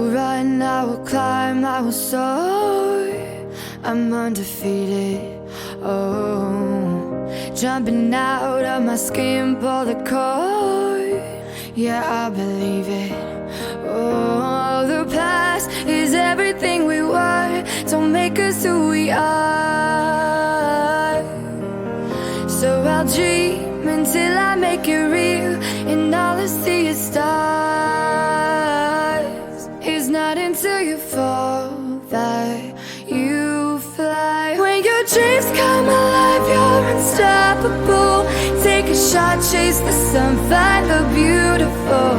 will run, I will climb, I will soar. I'm undefeated, oh. Jumping out of my skin, pull the cord. Yeah, I believe it. Oh, the past is everything we were. Don't make us who we are. So I'll dream until I make it real, and all I see is stars. It's not until you fall that you fly. When your dreams come alive, you're unstoppable. Take a shot, chase the sun, find the beautiful.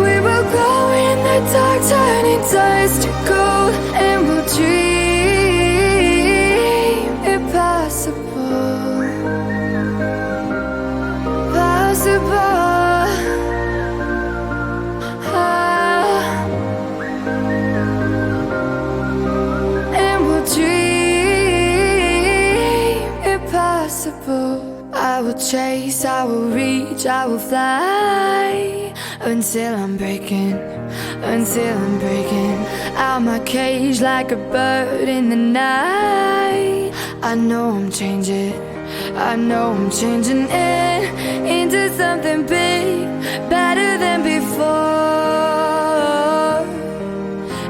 We will glow in the dark, turning dust to gold, and we'll dream impossible. And we'll dream impossible. I will chase, I will reach, I will fly until I'm breaking out my cage like a bird in the night. I know I'm changing into something big, better than before.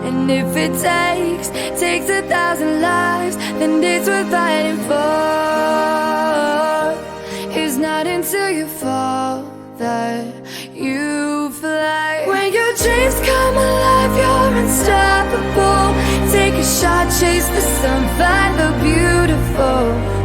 And if it takes 1,000 lives, then it's worth fighting for. It's not until you fall that you fly. When your dreams come alive, you're unstoppable. Take a shot, chase the sun, find the beautiful.